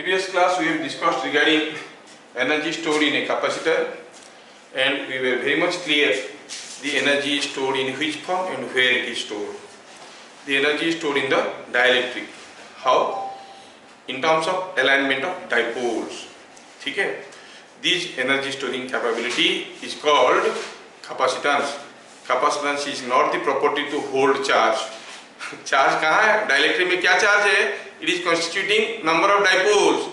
Previous class we have discussed regarding energy stored in a capacitor, and we were very much clear the energy is stored in which form and where it is stored. The energy is stored in the dielectric. How? In terms of alignment of dipoles. Okay? This energy storing capability is called capacitance. Capacitance is not the property to hold charge. Charge कहाँ है? Dielectric में क्या charge है? It is constituting number of dipoles,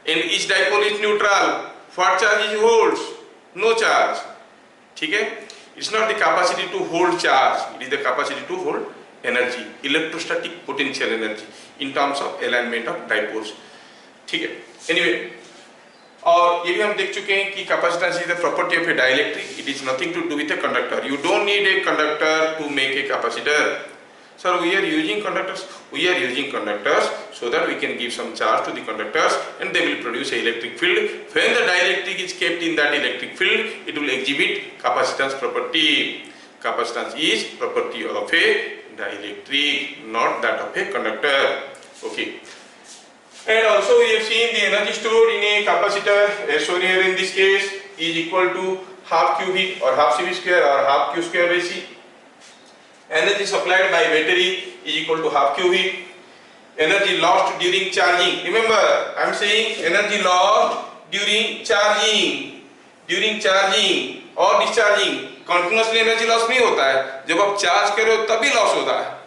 and each dipole is neutral. What charge it holds? No charge. ठीक है? It's not the capacity to hold charge. It is the capacity to hold energy, electrostatic potential energy, in terms of alignment of dipoles. ठीक है? Anyway, और ये भी हम देख चुके हैं कि capacitance is the property of a dielectric. It is nothing to do with a conductor. You don't need a conductor to make a capacitor. Sir, we are using conductors. We are using conductors so that we can give some charge to the conductors, and they will produce an electric field. When the dielectric is kept in that electric field, it will exhibit capacitance property. Capacitance is property of a dielectric, not that of a conductor. Okay. And also we have seen the energy stored in a capacitor, as shown here in this case, is equal to half QV or half CV square or half Q square by C. Energy supplied by battery is equal to half QV. Energy lost during charging. Remember, I am saying energy lost during charging. During charging or discharging. Continuously energy loss नहीं होता है. जब आप charge करो तभी loss होता है.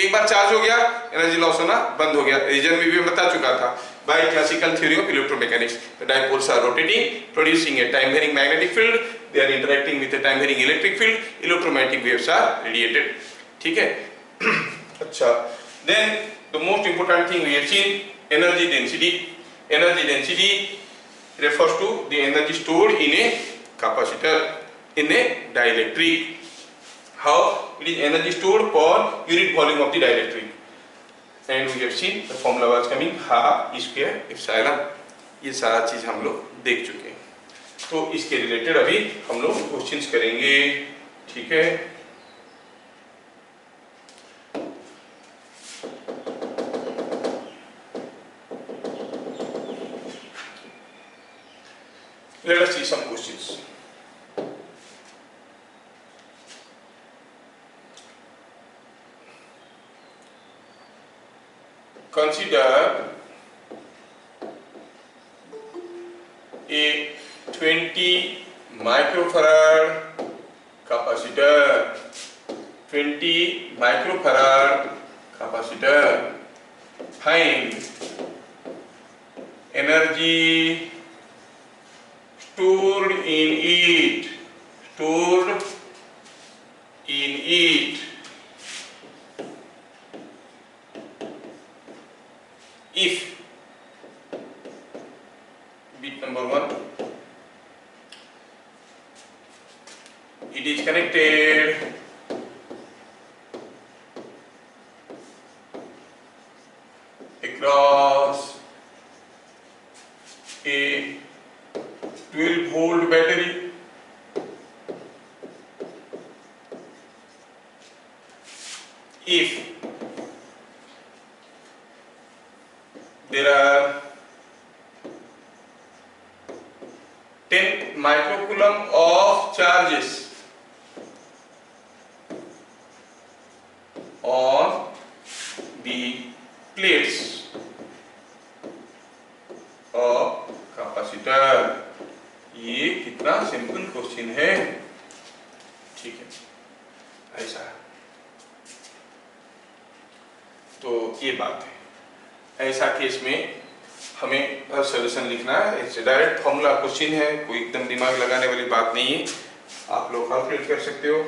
एक बार चार्ज हो गया, एनर्जी लॉस होना बंद हो गया. रीजन में भी बता चुका था. By classical theory of electromechanics, the dipoles are rotating, producing a time varying magnetic field. They are interacting with a time varying electric field. Electromagnetic waves are radiated. ठीक है? अच्छा. Then the most important thing we have seen, energy density. Energy density refers to the energy stored in a capacitor, in a dielectric. How it is energy stored per unit volume of the dielectric. And we have seen the formula was coming half E square epsilon. ये सारा चीज हम लोग देख चुके हैं. तो इसके रिलेटेड अभी हम लोग क्वेश्चंस करेंगे. ठीक है? Let us see some questions. Consider a 20 microfarad capacitor. 20 microfarad capacitor. Find energy stored in it. Stored in it. If bit number 1, it is connected across a 12-volt battery, if there are 10 microcoulomb of charges on the plates of capacitor. ये कितना simple question है. ठीक है? ऐसा तो ये बात है. ऐसा केस में हमें सॉल्यूशन लिखना है. इट्स डायरेक्ट फॉर्मूला क्वेश्चन है, कोई एकदम दिमाग लगाने वाली बात नहीं है. आप लोग कैलकुलेट कर सकते हो.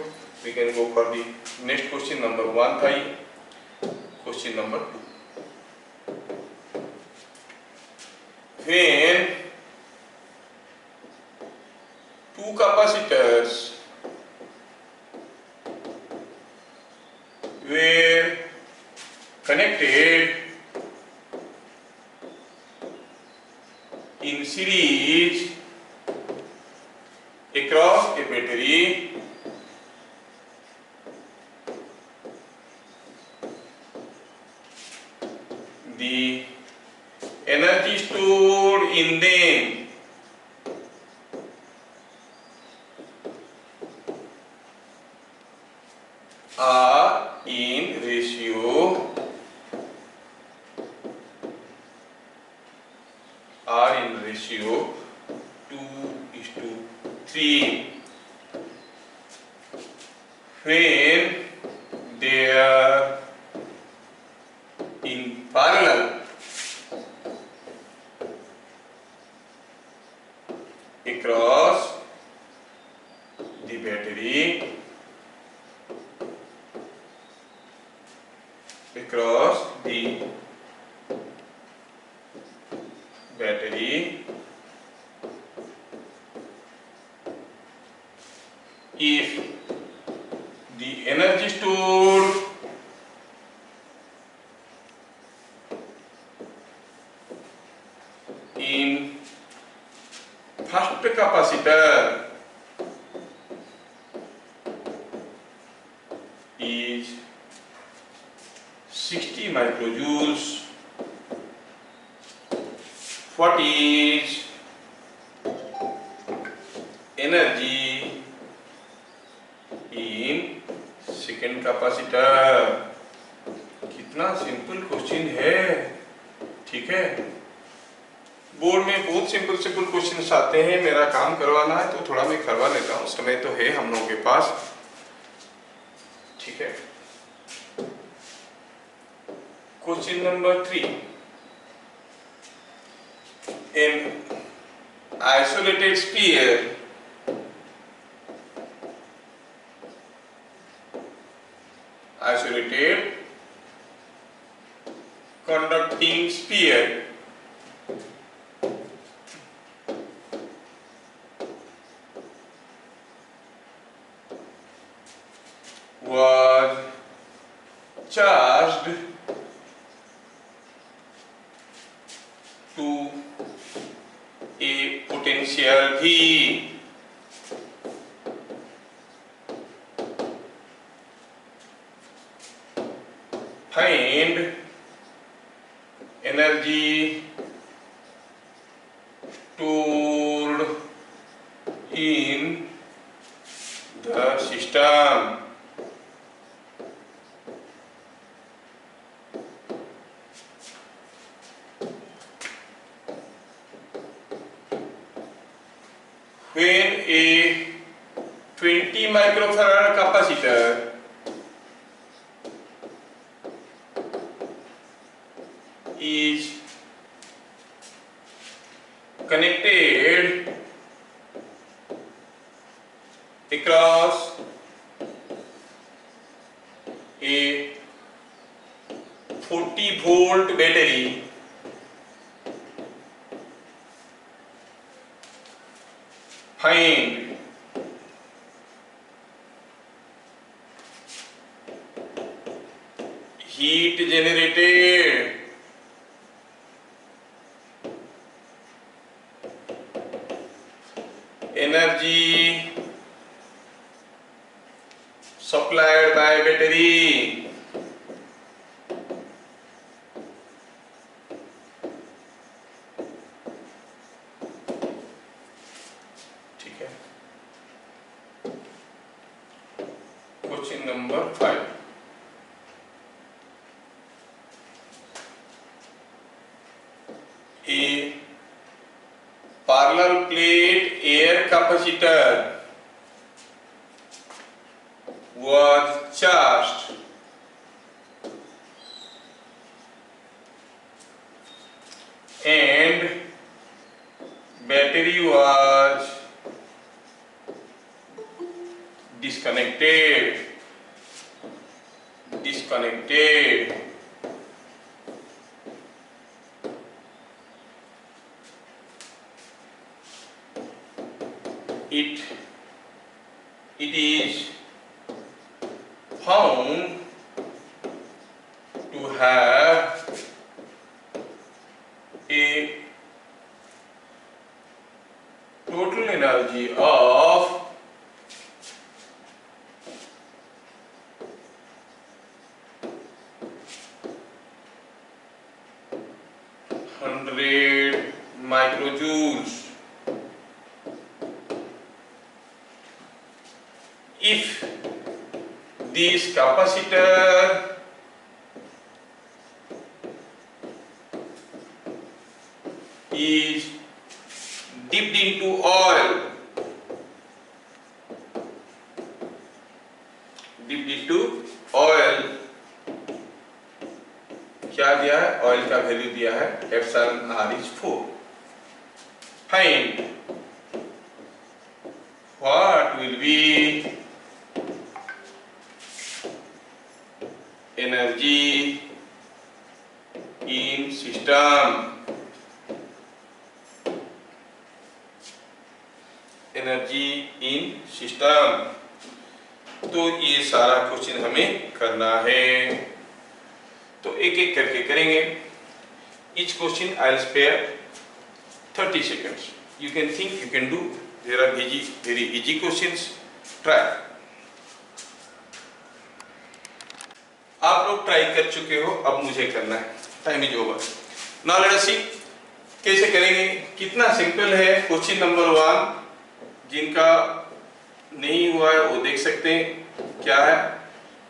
We can go for the next question. Number 1 था ये. Question number 2. When two capacitors were connected in series across a battery, the energy stored in them are in ratio 2:3 when they are in parallel across the battery, if the energy stored in first capacitor is 60 microjoules, what is energy in second capacitor? कितना simple question है, ठीक है। Board में बहुत simple question आते हैं, मेरा काम करवाना है तो थोड़ा मैं करवा लेता हूँ, समय तो है हम लोगों के पास, ठीक है। Question number 3, an isolated sphere conducting sphere was charged to a potential V. Find energy stored in the system. When a 20 microfarad capacitor is connected across a 40-volt battery, find heat generated energy supplied by battery, ठीक है। Question number 5, a parallel plate air capacitor was charged and battery was disconnected. It is found to have a total energy of 100 100 microjoules. If this capacitor is dipped into oil, क्या दिया है? Oil का value दिया है epsilon r is 4. Find what will be energy in system. Energy in system. तो ये सारा question हमें करना है, तो एक एक करके करेंगे. Each question I'll spare 30 seconds. You can think, you can do. There are very easy questions. Try. आप लोग ट्राई कर चुके हो, अब मुझे करना है. Time is over. Now let us see कैसे करेंगे. कितना सिंपल है. क्वेश्चन नंबर 1 जिनका नहीं हुआ है वो देख सकते हैं. क्या है?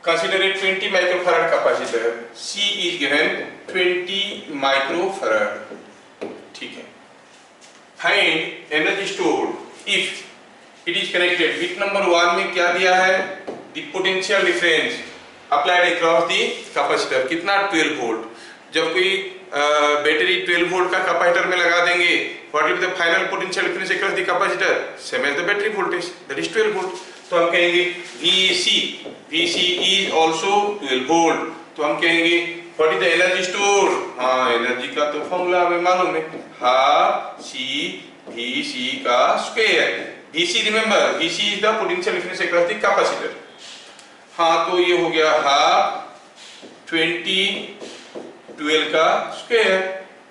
Consider a 20 microfarad capacitor. C is given 20 microfarad. ठीक है. Find energy stored if it is connected. Bit number 1 में क्या दिया है? The potential difference applied across the capacitor. कितना? 12 वोल्ट. जब कोई बैटरी 12 वोल्ट का कैपेसिटर में लगा देंगे, what will be the final potential difference across the capacitor? Same as the battery voltage, that is 12 volt. तो हम कहेंगे VC इज आल्सो 12 वोल्ट. तो हम कहेंगे what is the energy store. हाँ, एनर्जी का तो फॉर्मूला हमें मालूम है, हाफ C VC का square. VC remember, VC is the potential difference across the capacitor. हाँ, तो ये हो गया हाफ 20 12 का स्क्वायर.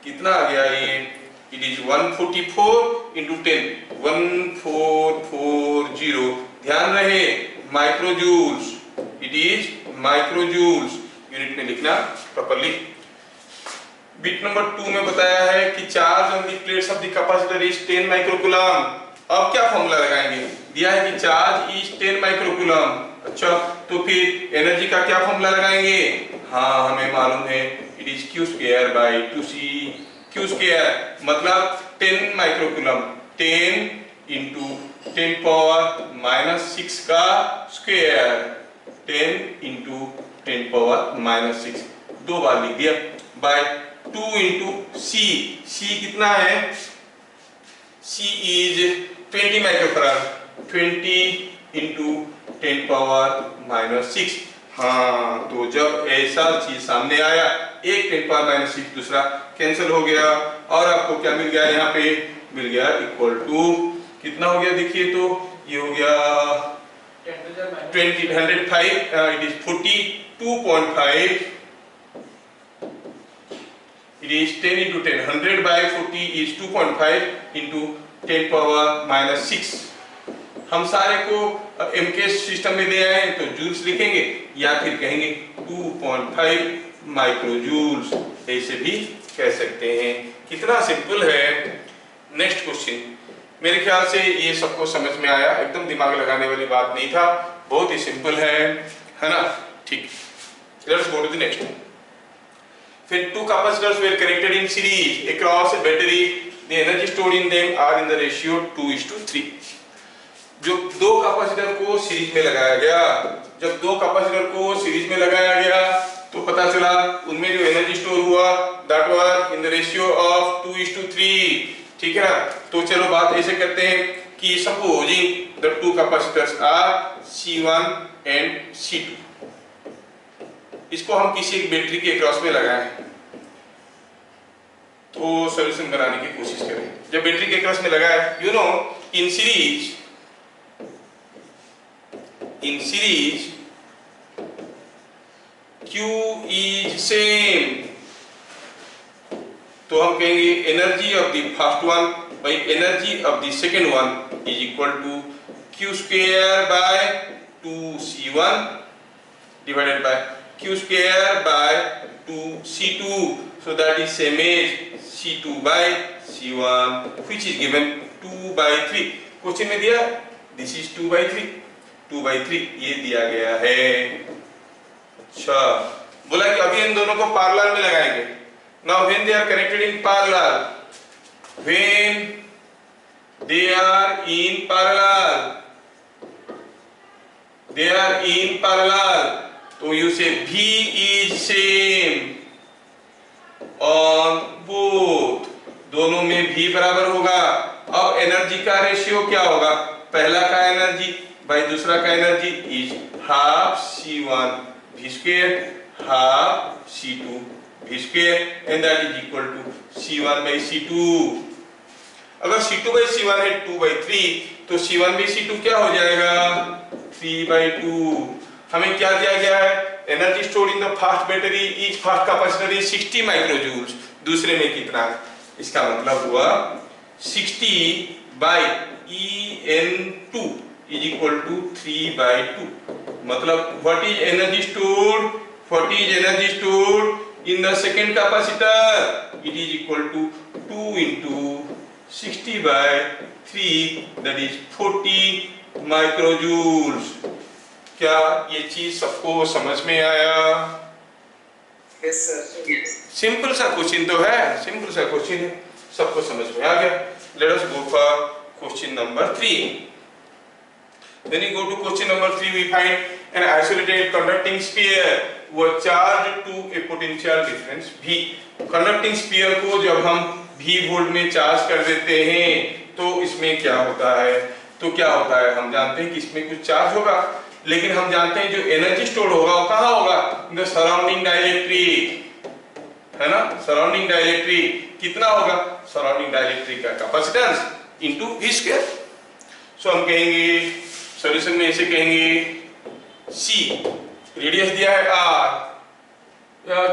कितना आ गया ये? It is 144 into 10, 1440. ध्यान रहे माइक्रोजूल्स, इट इज माइक्रोजूल्स. यूनिट में लिखना प्रॉपर्ली. बिट नंबर 2 में बताया है कि charge on the plates of the capacitor is 10 microcoulomb. अब क्या फॉर्मूला लगाएंगे? दिया है कि चार्ज इज 10 माइक्रोकूलम. अच्छा, तो फिर एनर्जी का क्या फॉर्मूला लगाएंगे? हाँ, हमें मालूम है, it is Q square by 2C. Q square मतलब 10 माइक्रोकूलम, 10 इंटू 10 पावर माइनस 6 का स्क्वायर. 10 इंटू 10 पावर माइनस 6 दो बार लिख दिया. बाय 2 इंटू C कितना है? C is 20 microfarad. 20 into 10 power minus 6. हाँ, तो जब ऐसा चीज सामने आया, एक 10 पावर माइनस 6 दूसरा कैंसिल हो गया, और आपको क्या मिल गया? यहाँ पे मिल गया इक्वल टू कितना हो गया? देखिए तो ये हो गया 20 105. It is 42.5. It is 10 into 10. 100 by 40 is 2.5 into 10 power minus 6. हम सारे को MK सिस्टम में दे आए हैं, तो जूल्स लिखेंगे या फिर कहेंगे 2.5 माइक्रोजूल्स. ऐसे भी कह सकते हैं. कितना सिंपल है. Next question. मेरे ख्याल से ये सबको समझ में आया. एकदम दिमाग लगाने वाली बात नहीं था, बहुत ही सिंपल है ना? ठीक. Let's go to the next. फिर two capacitors were connected in series across a battery. The energy stored in them are in the ratio 2:3. जो दो कैपेसिटर को सीरीज में लगाया गया, जब दो कैपेसिटर को सीरीज में लगाया गया तो पता चला उनमें जो एनर्जी स्टोर हुआ that was in the ratio of 2:3. ठीक है ना? तो चलो बात ऐसे करते हैं कि supposing the two capacitors are C1 and C2. इसको हम किसी एक बैटरी के अक्रॉस में लगाएं, तो सॉल्यूशन बनाने की कोशिश करें. जब बैटरी के अक्रॉस में लगाया, you know in series Q is same. तो हम कहेंगे energy of the first one by energy of the second one is equal to Q square by 2C1 divided by Q square by 2C2. so that is same as C2 by C1 which is given 2/3। Question में दिया this is 2/3 ये दिया गया है। अच्छा बोला कि अभी इन दोनों को पैरेलल में लगाएंगे। Now when they are connected in parallel, when they are in parallel तो you say V is same on both, दोनों में V बराबर होगा। अब एनर्जी का रेशियो क्या होगा, पहला का एनर्जी बाय दूसरा का energy is half C1 V square half C2 V square and that is equal to C1 by C2। अगर C2 by C1 है 2/3 तो C1 by C2 क्या हो जाएगा 3/2। हमें क्या दिया गया है, energy stored in the first battery each first capacitor is 60 माइक्रोजूल्स, दूसरे में कितना है, इसका मतलब हुआ 60 by En2 is equal to 3/2। मतलब what is energy stored in the second capacitor, it is equal to 2 into 60/3 that is 40 माइक्रोजूल्स। क्या ये चीज सबको समझ में आया? Yes sir. सिंपल सा क्वेश्चन तो है, सिंपल सा क्वेश्चन है, सबको समझ में आ गया। Let us go for question number 3। When you go to question number 3 we find an isolated conducting sphere was charged to a potential difference V। conducting sphere को जब हम V वोल्ट में चार्ज कर देते हैं तो इसमें क्या होता है, हम जानते हैं कि इसमें कुछ चार्ज होगा, लेकिन हम जानते हैं जो एनर्जी स्टोर होगा वो कहाँ होगा, इन द सराउंडिंग डाइलेक्ट्रिक, है ना। सराउंडिंग डाइलेक्ट्रिक कितना होगा, सराउंडिंग डाइलेक्ट्रिक का कैपेसिटेंस इनटू V स्क्वायर। सो हम कहेंगे सॉल्यूशन में ऐसे कहेंगे C, रेडियस दिया है R,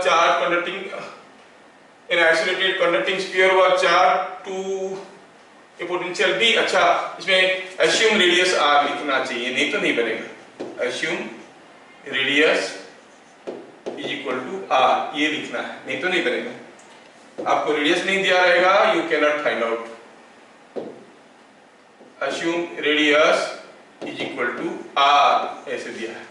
charge conducting in isolated conducting sphere was charge to a potential V। अच्छा इसमें अस्यूम रेडियस R लिखना चाहिए, नहीं तो नहीं बनेगा। Assume radius is equal to R ये लिखना है, नहीं तो नहीं बनेगा। आपको रेडियस नहीं दिया रहेगा you can not find out. Assume radius is equal to R ऐसे दिया है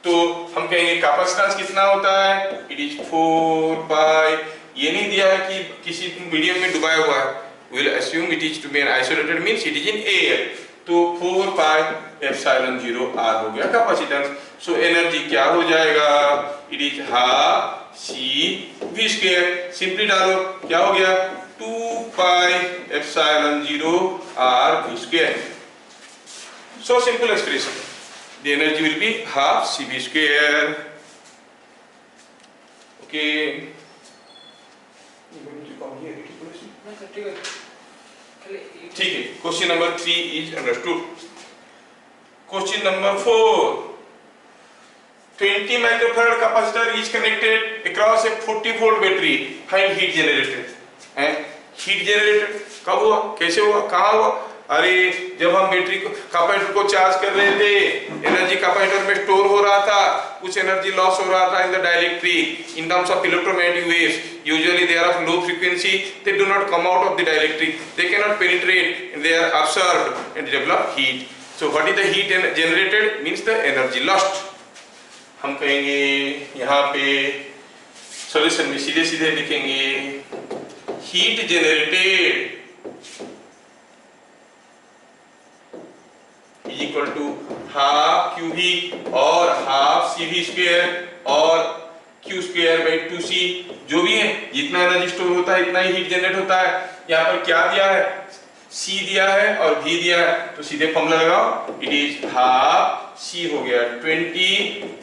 तो हम कहेंगे कैपेसिटेंस कितना होता है, इट इज 4 पाई। ये नहीं दिया है कि किसी मीडियम में डुबाया हुआ है, we will assume it is to be an isolated means it is in air, तो 4 पाई एप्सिलॉन 0 R हो गया कैपेसिटेंस। सो एनर्जी क्या हो जाएगा, it is half C V square. Simply डालो क्या हो गया 2 pi epsilon 0 R V square. So simple expression, the energy will be half CV square। Okay, ठीक है। Question number 3 is understood। Question number 4, 20 microfarad capacitor is connected across a 40 volt battery, find heat generated। हैं heat generated कब हुआ, कैसे हुआ, कहाँ हुआ? अरे जब हम बैटरी को कैपेसिटर को चार्ज कर रहे थे, एनर्जी कैपेसिटर में स्टोर हो रहा था, कुछ एनर्जी लॉस हो रहा था in the dielectric in terms of electromagnetic waves. Usually they are of low frequency, they do not come out of the dielectric, they can not penetrate and they are absorbed and develop heat. So what is the heat generated means the energy lost. हम कहेंगे यहाँ पे solution में सीधे सीधे लिखेंगे heat generated is equal to half QV और half CV square और Q स्क्वायर by 2C। जो भी है जितना एनर्जी स्टोर होता है इतना ही हीट जनरेट होता है। यहाँ पर क्या दिया है, C दिया है और V दिया है, तो सीधे फॉर्मूला लगाओ, इट इज हाफ C हो गया 20,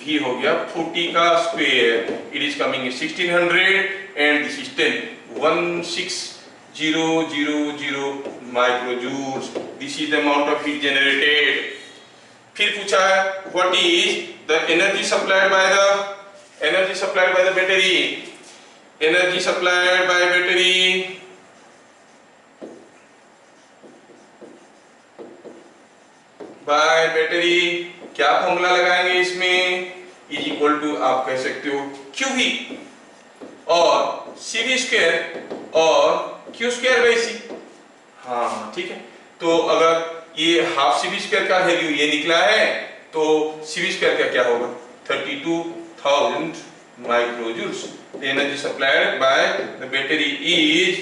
V हो गया 40 का square, it is coming 1600 and this is 10, 16000 microjoules. This is the amount of heat generated. फिर पूछा है what is the energy supplied by the battery. Energy supplied by battery क्या formula लगाएंगे इसमें, इज इक्वल टू आप कह सकते हो QV और CV स्क्वायर और क्यू स्क्वायर बाई सी। हाँ ठीक है, तो अगर ये हाफ सी वी स्क्वायर का वैल्यू ये निकला है तो सी वी स्क्वायर का क्या होगा 32,000 माइक्रोजूल्स। The energy supplied by the battery is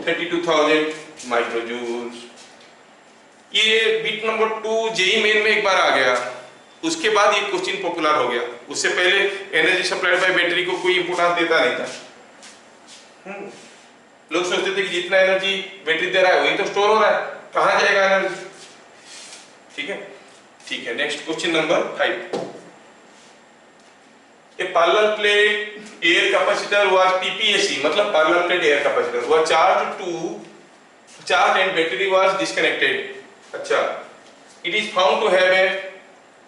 32,000 माइक्रोजूल्स। ये बिट नंबर 2 जेई मेन में एक बार आ गया, उसके बाद ये क्वेश्चन पॉपुलर हो गया। उससे पहले एनर्जी सप्लाइड बाय बैटरी को कोई इंपोर्टेंस देता नहीं था। लोग सोचते थे कि जितना एनर्जी बैटरी दे रहा है वही तो स्टोर हो रहा है, कहाँ जाएगा एनर्जी। ठीक है, next question number 5। A parallel plate air capacitor was PPAC, मतलब parallel plate air capacitor was charged and battery was disconnected. अच्छा, it is found to have a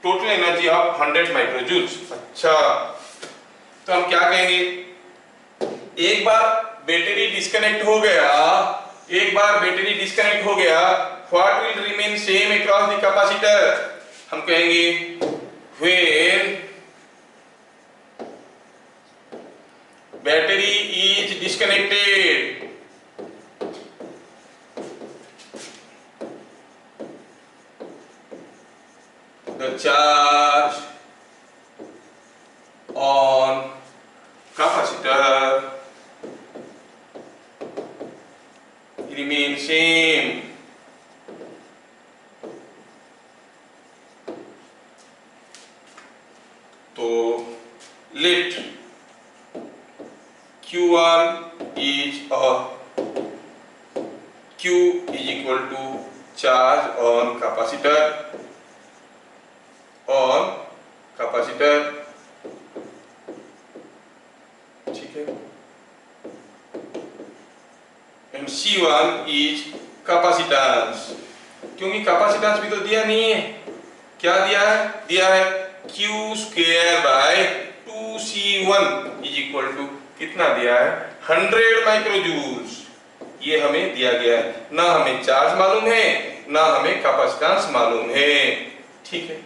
total energy of 100 microjoules. अच्छा, तो हम क्या कहेंगे, एक बार बैटरी डिस्कनेक्ट हो गया, what will remain same across the capacitor? हम कहेंगे when battery is disconnected, the charge on capacitor remains same. तो let Q1 is Q is equal to charge on capacitor ठीक है, and C1 is capacitance, क्योंकि capacitance भी तो दिया नहीं है। क्या दिया है Q square by 2C1 is equal to कितना दिया है 100 माइक्रोजूल्स। ये हमें दिया गया है, ना हमें चार्ज मालूम है ना हमें कैपेसिटेंस मालूम है। ठीक है,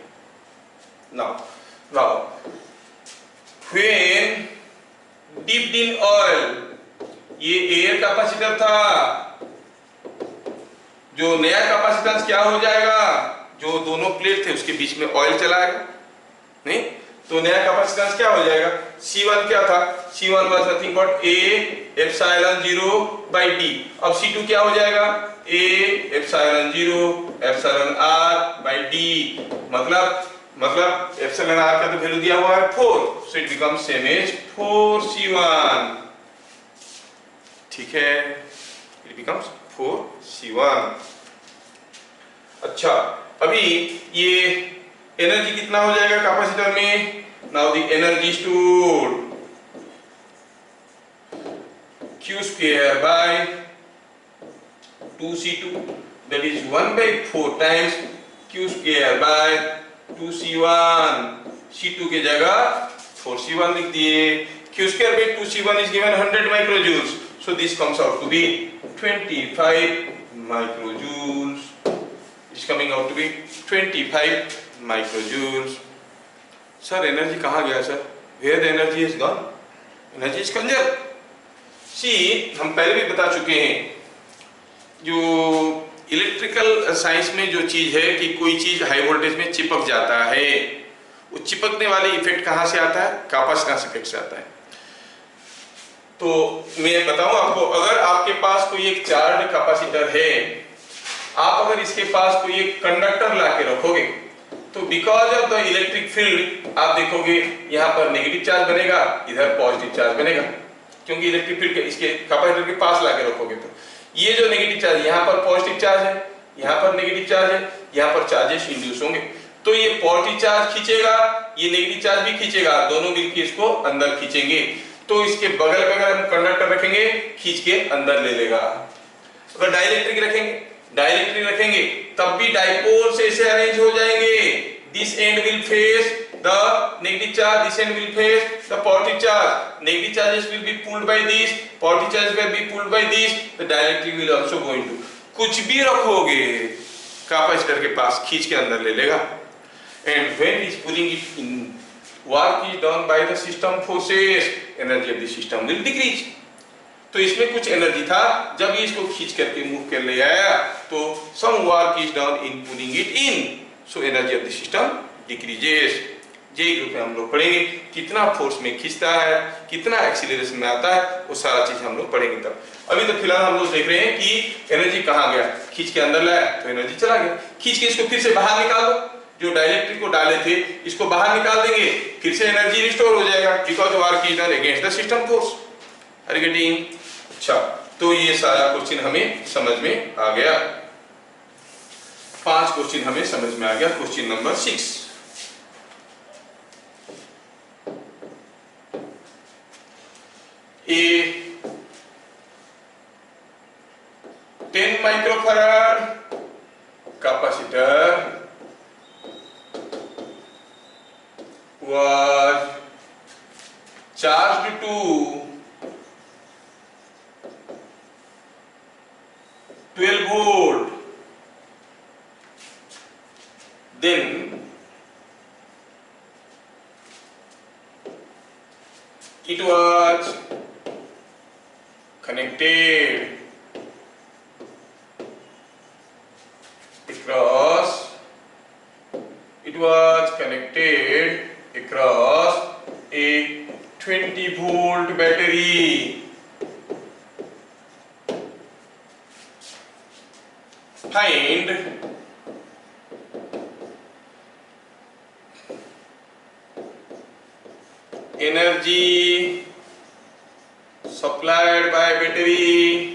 now when dipped in oil, ये एयर कैपेसिटर था, जो नया कैपेसिटेंस क्या हो जाएगा, जो दोनों प्लेट थे उसके बीच में ऑयल चलाएगा नहीं, तो नया कैपेसिटेंस क्या हो जाएगा, C1 क्या था, C1 was nothing but A epsilon 0 by D। अब C2 क्या हो जाएगा, A epsilon 0 epsilon R by D, मतलब epsilon R का तो वैल्यू दिया हुआ है 4, so it becomes same as 4C1। ठीक है, it becomes 4C1। अच्छा, अभी ये एनर्जी कितना हो जाएगा कैपेसिटर में, now the energy stored Q square by 2C2, that is 1/4 times Q square by 2C1। C2 के जगह 4C1 लिख दिए। Q square by 2C1 is given 100 microjoules, so this comes out to be 25 microjoules, is coming out to be 25 microjoules। Sir energy कहाँ गया sir, where the energy is gone, energy is conserved। सी हम पहले भी बता चुके हैं, जो electrical science में जो चीज है कि कोई चीज हाई वोल्टेज में चिपक जाता है, वो चिपकने वाले इफेक्ट कहाँ से आता है, कैपेसिटेंस इफेक्ट से आता है। तो मैं बताऊं आपको, अगर आपके पास कोई एक चार्ज कैपेसिटर है, आप अगर इसके पास कोई एक कंडक्टर लाके रखोगे तो because of the electric field आप देखोगे यहाँ पर नेगेटिव चार्ज बनेगा, इधर पॉजिटिव चार्ज बनेगा, क्योंकि इलेक्ट्रिक फील्ड इसके कैपेसिटर के पास लाके रखोगे तो ये जो नेगेटिव चार्ज, यहाँ पर पॉजिटिव चार्ज है, यहाँ पर नेगेटिव चार्ज है, यहाँ पर चार्जेस इंड्यूस होंगे, तो ये पॉजिटिव चार्ज खींचेगा, ये नेगेटिव चार्ज भी खींचेगा, दोनों मिलकर इसको अंदर खींचेंगे, तो इसके बगल में अगर हम कंडक्टर रखेंगे खींच के अंदर ले लेगा। अगर डाइलेक्ट्रिक रखेंगे तब भी डाइपोल से ऐसे अरेंज हो जाएंगे, this and will face the negative charge, this end will face the positive charge, negative charges will be pulled by this, positive charges will be pulled by this, the dielectric will also go into, कुछ भी रखोगे capacitor के पास खींच के अंदर ले लेगा। and when it is pulling it in, work is done by the system forces, energy of the system will decrease। तो इसमें कुछ एनर्जी था, जब ये इसको खींच करके मूव कर ले आया तो some work is done in pulling it in, so energy of the system decreases. जे ग्रुप में हम लोग पढ़ेंगे कितना फोर्स में खींचता है, कितना एक्सीलरेशन में आता है, वो सारा चीज हम लोग पढ़ेंगे तब। अभी तो फिलहाल हम लोग देख रहे हैं कि एनर्जी कहाँ गया, खींच के अंदर लाया तो एनर्जी चला गया, खींच के इसको फिर से बाहर निकाल दो, जो डायरेक्ट्रिक को डाले थे इसको बाहर निकाल देंगे, फिर से एनर्जी रिस्टोर हो जाएगा, because work is done against the system force. Are you getting? अच्छा, तो ये सारा क्वेश्चन हमें समझ में आ गया। 5 क्वेश्चन हमें समझ में आ गया। Question number 6, a 10 microfarad capacitor was charged to 12 volt, then it was connected across a 20 volt battery. Find energy supplied by battery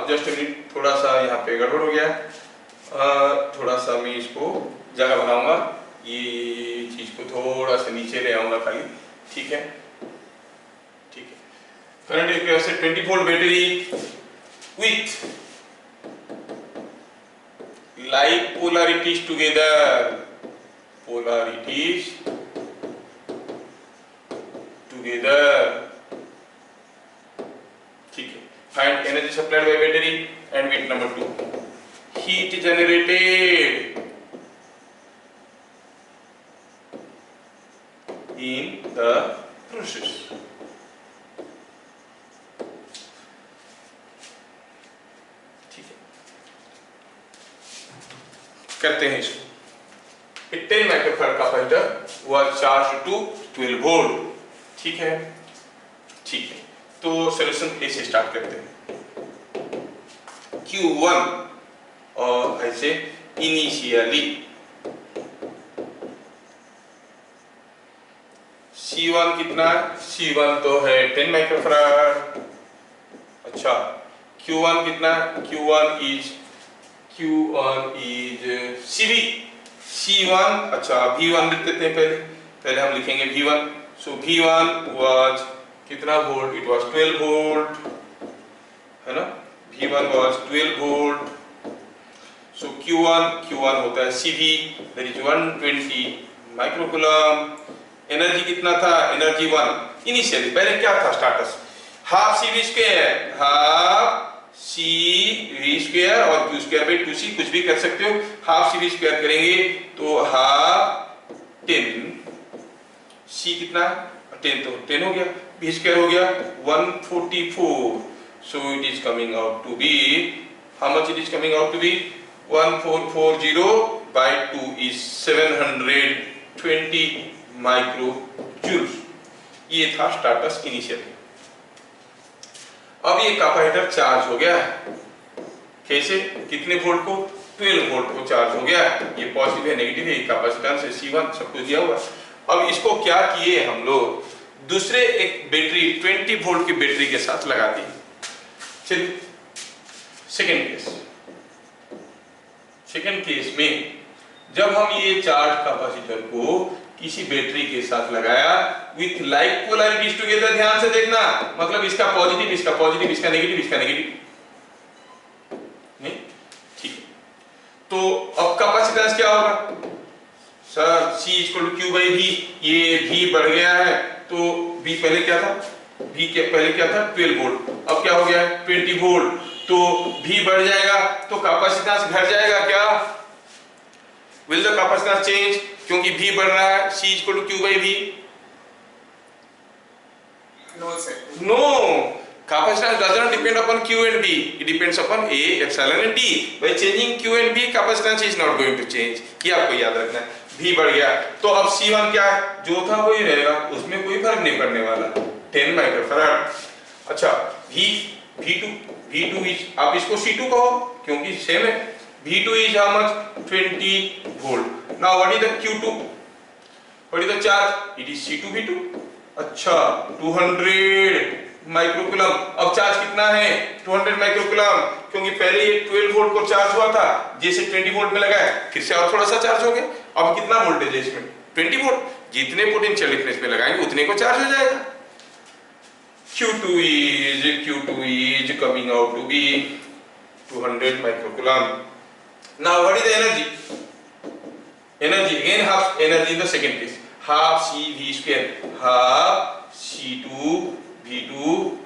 just minute, थोड़ा सा यहाँ पे गड़बड़ हो गया, थोड़ा सा मैं इसको जगह बनाऊंगा, ये चीज को थोड़ा सा नीचे ले आऊंगा खाली, ठीक है, ठीक है। करंट इक्वेशन से 20 volt battery with like polarities together, polarities together, ठीक है। Find energy supplied by battery and with number 2, heat generated in the process. करते हैं इसको। 10 microfarad capacitor was charge to 12 volt, ठीक है, ठीक है। तो सॉल्यूशन ए से स्टार्ट करते हैं। Q1 और ऐसे इनिशियली C1 कितना है? C1 तो है 10 माइक्रोफैराड। अच्छा, Q1 कितना? Q1 इज CV, C1, अच्छा V1 लिख देते हैं, पहले हम लिखेंगे V1, सो V1 वाज कितना वोल्ट? इट वाज 12 वोल्ट, है ना, V1 was 12 volt, so Q1 होता है CV, that is 120 microcoulomb. Energy कितना था? एनर्जी 1 इनिशियली, पहले क्या था starts? Half CV square, half CV square और Q स्क्वायर बाई 2C, कुछ भी कर सकते हो। हाफ CV स्क्वायर करेंगे तो हाफ 10, C कितना? 10, तो 10 हो गया, B स्क्वायर हो गया 144, so it is coming out to be, how much it is coming out to be? 1440 by 2 is 720 micro joules. ये था स्टार्टस इनिशियल। अब ये कैपेसिटर चार्ज हो गया है, कैसे? कितने वोल्ट को? 12 वोल्ट को चार्ज हो गया है। ये पॉजिटिव है, नेगेटिव है, कैपेसिटेंस है C1, सब कुछ दिया हुआ। अब इसको क्या किए हम लोग? दूसरे एक बैटरी 20 वोल्ट की बैटरी के साथ लगा दी। चलिए सेकेंड केस में जब हम ये चार्ज कैपेसिटर को किसी बैटरी के साथ लगाया विथ लाइक पोलैरिटीज टुगेदर, ध्यान से देखना, मतलब इसका पॉजिटिव, इसका पॉजिटिव, इसका नेगेटिव, इसका नेगेटिव, नहीं, ठीक है। तो अब कैपेसिटेंस क्या होगा sir? C = Q by V, ये V बढ़ गया है तो V पहले क्या था? V के पहले क्या था? 12 वोल्ट, अब क्या हो गया है? 20 वोल्ट, तो V बढ़ जाएगा तो कैपेसिटेंस घट जाएगा क्या? Will the capacitance change? क्योंकि V बढ़ रहा है, C equal to Q by V। No, sir. No, capacitance does not depend upon Q and V. It depends upon A, epsilon and D. By changing Q and V, capacitance is not going to change. ये आपको याद रखना है। V बढ़ गया तो अब C1 क्या है? जो था वही रहेगा, उसमें कोई फर्क नहीं पड़ने वाला। 10 माइक्रोफैराड। अच्छा, V2 is, आप इसको C2 कहो क्योंकि सेम है। V2 is how much? 20 volt. Now what is the Q2? What is the charge? It is C2V2. अच्छा, 200 माइक्रोकूलम। अब चार्ज कितना है? 200 माइक्रोकूलम, क्योंकि पहले ये 12 वोल्ट को चार्ज हुआ था, जैसे 20 वोल्ट में लगा है, फिर से और थोड़ा सा चार्ज हो गया। अब कितना वोल्टेज है इसमें? 20 वोल्ट। जितने पोटेंशियल डिफरेंस में लगाएंगे उतने को चार्ज हो जाएगा। Q2 is coming out to be 200 microcoulomb. Now what is the energy? Energy again, half energy in the second case, half CV square, half C2 V2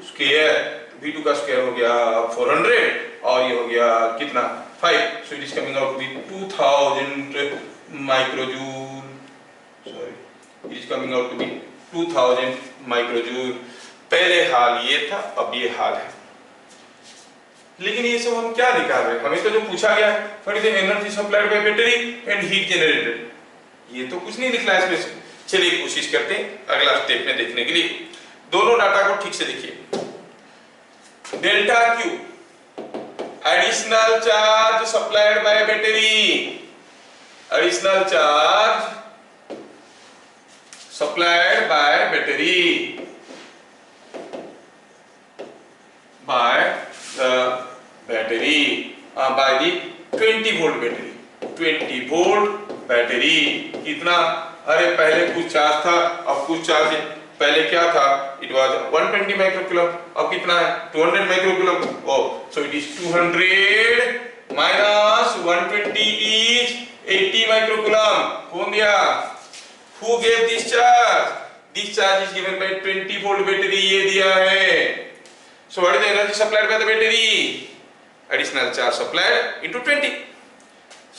square। V2 का square हो गया 400 और ये हो गया कितना? 5। So it is coming out to be 2000 microjoule. Sorry, it is coming out to be 2000 microjoule। पहले हाल ये था, अब ये हाल है। लेकिन ये सब हम क्या निकाल रहे हैं? हमें तो जो पूछा गया है, what is the energy supplied by battery and heat generated, ये तो कुछ नहीं निकला इसमें से। चलिए कोशिश करते हैं अगला स्टेप में देखने के लिए। दोनों डाटा को ठीक से देखिए। Delta Q, additional charge supplied by battery, additional charge supplied by battery by the battery, by the 20 volt battery, 20 volt battery। कितना? अरे पहले कुछ चार्ज था, अब कुछ चार्ज है। पहले क्या था? It was 120 माइक्रोकूलम, अब कितना है? 200 microcoulomb. Oh, so it is 200 minus 120 is 80 microcoulomb. कौन दिया? Who gave this charge? This charge is given by 20 volt battery, ये दिया है। So what is the energy supplied by the battery? Additional charge supplied into 20।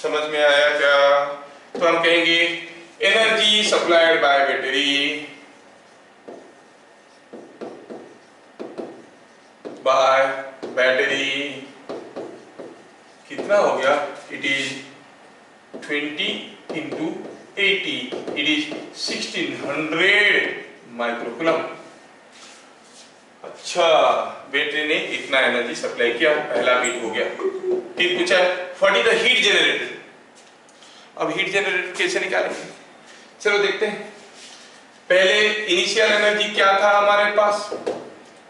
समझ में आया क्या? तो हम कहेंगे energy supplied by battery कितना हो गया? It is 20 into 80, it is 1600 microcoulomb. अच्छा, बैटरी ने इतना एनर्जी सप्लाई किया, पहला बीट हो गया। फिर पूछा what is the heat generated. अब हीट जनरेटेड कैसे निकालेंगे? चलो देखते हैं। पहले इनिशियल एनर्जी क्या था हमारे पास?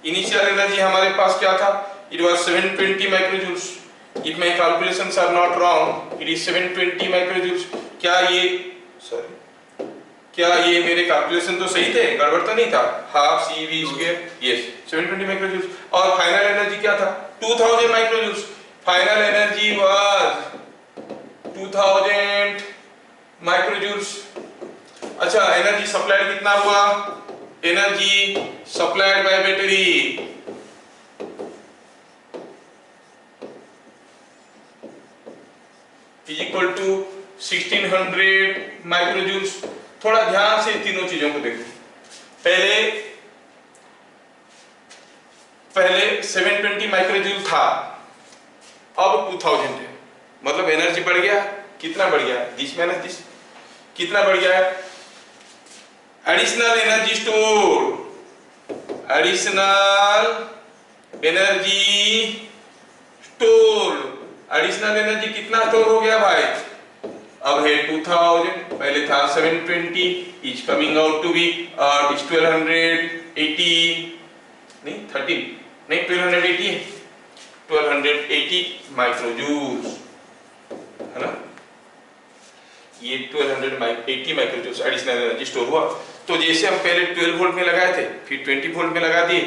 इनिशियल एनर्जी हमारे पास क्या था? It was 720 microjoules. If my calculations are not wrong, it is 720 microjoules. क्या ये मेरे कैलकुलेशन तो सही थे? गड़बड़ तो नहीं था? Half CV square, yes, 720 microjoules. और फाइनल एनर्जी क्या था? 2000 microjoules. Final energy was 2000 microjoules. अच्छा, एनर्जी सप्लाइड कितना हुआ? Energy supplied by battery is equal to 1600 microjoules. थोड़ा ध्यान से तीनों चीजों को देखो। पहले 720 माइक्रोजूल था, अब 2000 है। मतलब एनर्जी बढ़ गया। कितना बढ़ गया? This minus this. कितना बढ़ गया है? Additional energy store, additional energy store, additional energy कितना स्टोर हो गया भाई? अब है 2000, पहले था 720, is coming out to be 1280, नहीं 13, नहीं 1280 है, 1280 माइक्रोजूल्स है ना। ये 1280 माइक्रोजूल्स एडिशनल एनर्जी स्टोर हुआ। तो जैसे हम पहले 12 वोल्ट में लगाए थे, फिर 20 वोल्ट में लगा दिए,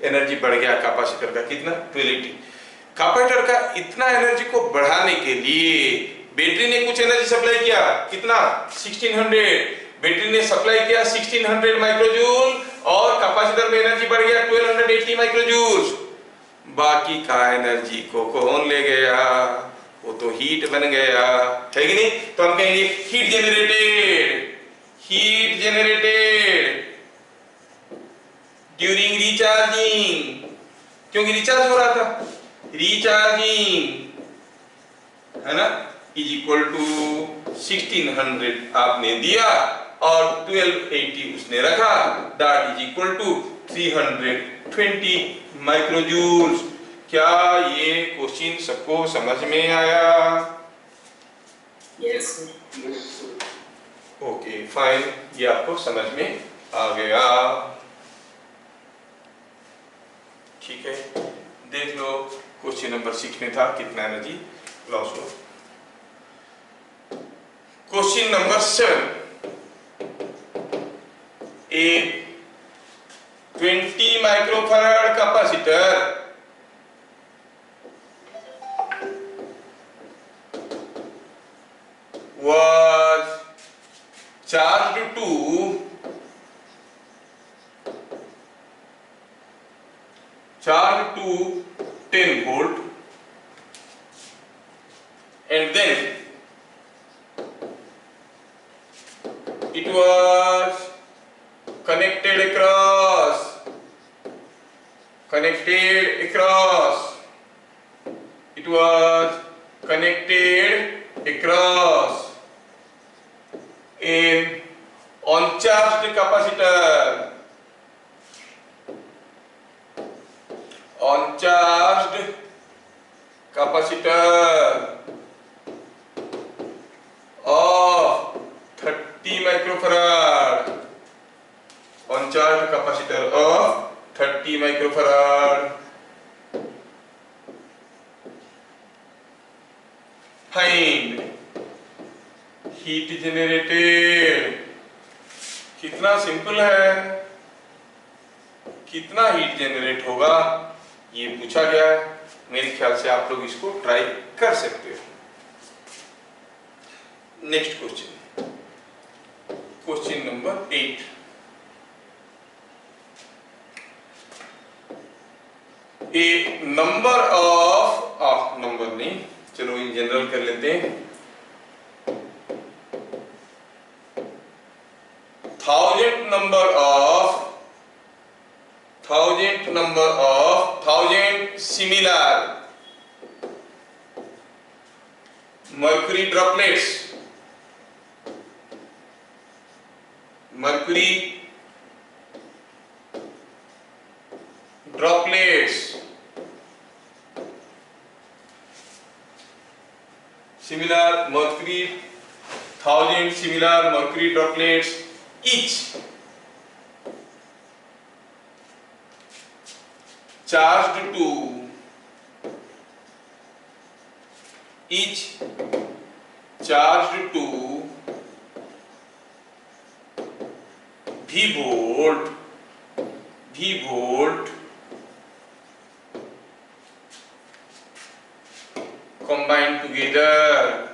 एनर्जी बढ़ गया कैपेसिटर का। कितना? 1280। कैपेसिटर का इतना एनर्जी को बढ़ाने के लिए बैटरी ने कुछ एनर्जी सप्लाई किया। कितना? 1600। बैटरी ने सप्लाई किया 1600 माइक्रोजूल और कैपेसिटर में एनर्जी बढ़ गया 1280 माइक्रोजूल। बाकी का एनर्जी को कौन ले गया? वो तो हीट बन गया, है कि नहीं? तो हम कहेंगे हीट जेनरेटेड ड्यूरिंग रिचार्जिंग, क्योंकि रिचार्ज हो रहा था, रिचार्जिंग, है ना, इज इक्वल टू 1600 आपने दिया और 1280 उसने रखा, दैट इज इक्वल टू 320 माइक्रोजूल्स। क्या ये क्वेश्चन सबको समझ में आया? Yes, sir. ओके फाइन, ये आपको समझ में आ गया, ठीक है। देख लो क्वेश्चन नंबर 6 में था कितना एनर्जी लॉस हुआ। Question number 7, A 20 microfarad capacitor was charged to 10 volt, and then it was connected across it was connected across an uncharged capacitor, of 30 microfarad, uncharged capacitor of 30 microfarad. Find heat generated. कितना simple है, कितना heat generate होगा ये पूछा गया है। मेरे ख्याल से आप लोग इसको ट्राई कर सकते हो। Next question, question number 8, A number of number नहीं, चलो इन जनरल कर लेते हैं, 1000 number of 1000 similar mercury droplets, similar mercury, 1000 similar mercury droplets each charged to V volt combined together.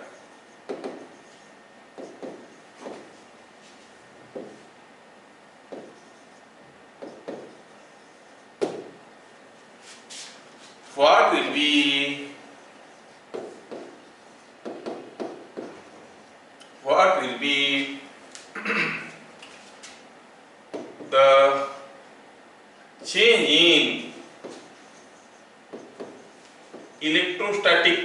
What will be the change in electrostatic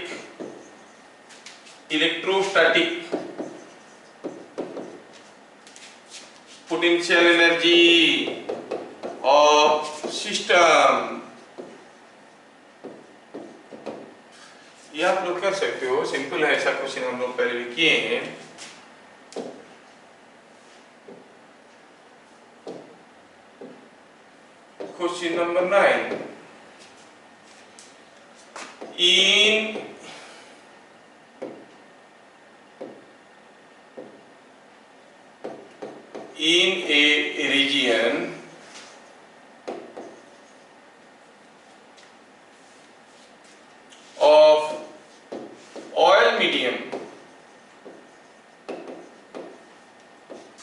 potential energy of system? ये आप लोग कर सकते हो, सिंपल है, ऐसा क्वेश्चन हम लोग पहले भी किए हैं। Question number 9, in a region of oil medium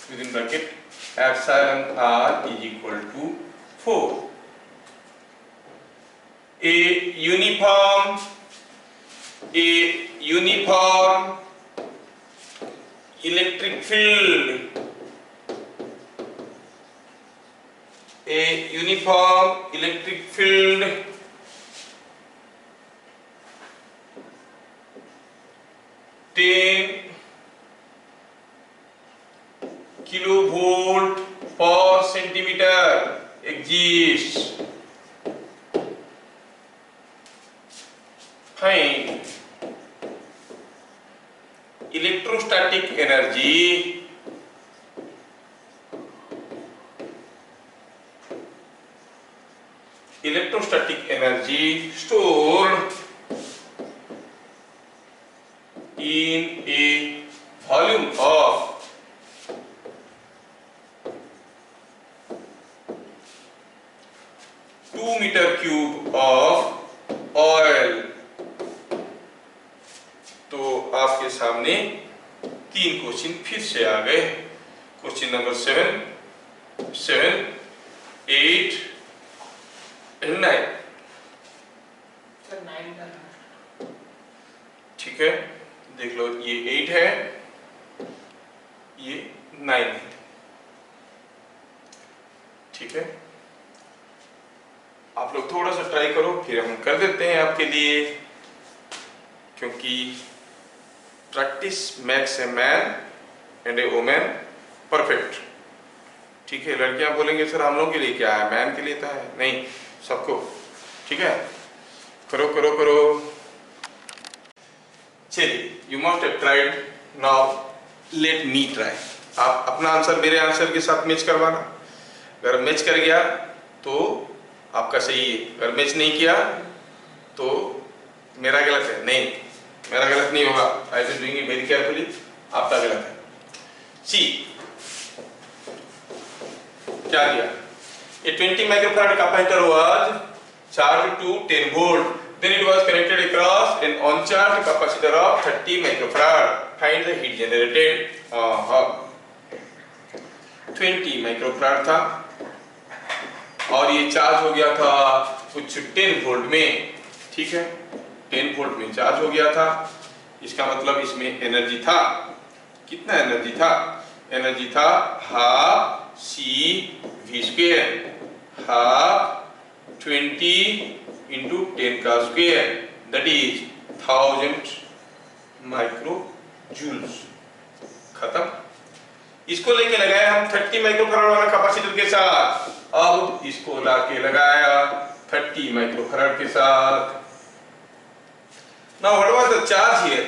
within bracket epsilon r is equal to 4, a uniform electric field, a uniform electric field (10 kilovolt per centimeter) exists. Find electrostatic energy stored in a volume of 2 meter cube of oil. तो आपके सामने 3 question फिर से आ गए. Question number 7, 8 and 9. ठीक है, देख लो, ये 8 है, ये 9 है. ठीक है, आप लोग थोड़ा सा ट्राई करो, फिर हम कर देते हैं आपके लिए, क्योंकि practice makes a man and a woman perfect. ठीक है, लड़कियां बोलेंगे सर हम लोग के लिए क्या है, मैन के लिए तो है, नहीं, सबको. ठीक है, करो करो करो. चलिए, you must have tried, now let me try. आप अपना आंसर मेरे आंसर के साथ मैच करवाना. अगर मैच कर गया तो आपका सही है, अगर मैच नहीं किया तो मेरा गलत है. नहीं, मेरा गलत नहीं होगा. I am doing it very carefully. आपका गलत है. सी क्या दिया? A 20 microfarad capacitor was charged to 10 volt. Then it was connected across an uncharged capacitor of 30 microfarad. Find the heat generated. 20 microfarad था और ये चार्ज हो गया था कुछ 10 वोल्ट में. ठीक है, 10 वोल्ट में चार्ज हो गया था. इसका मतलब इसमें एनर्जी था. कितना एनर्जी था? एनर्जी था हाफ CV², हाफ 20 into 10 का square, that is 1000 micro joules. खत्म. इसको लेके लगाए हम 30 माइक्रोफैराड वाला कैपेसिटर के साथ. अब इसको लाके लगाया 30 माइक्रोफैराड के साथ. Now what was the charge here?